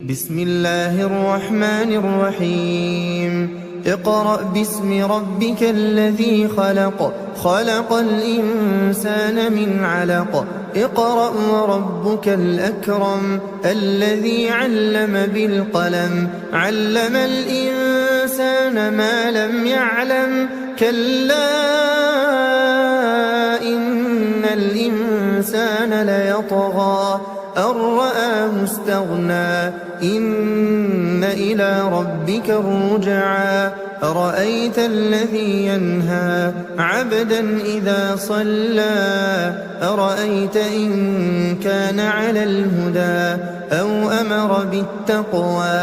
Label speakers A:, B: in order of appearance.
A: بسم الله الرحمن الرحيم اقرأ باسم ربك الذي خلق خلق الإنسان من علق اقرأ وربك الأكرم الذي علم بالقلم علم الإنسان ما لم يعلم كلا إن الإنسان ليطغى أن رآه استغنى إن إلى ربك الرجعى أرأيت الذي ينهى عبدا إذا صلى أرأيت إن كان على الهدى أو أمر بالتقوى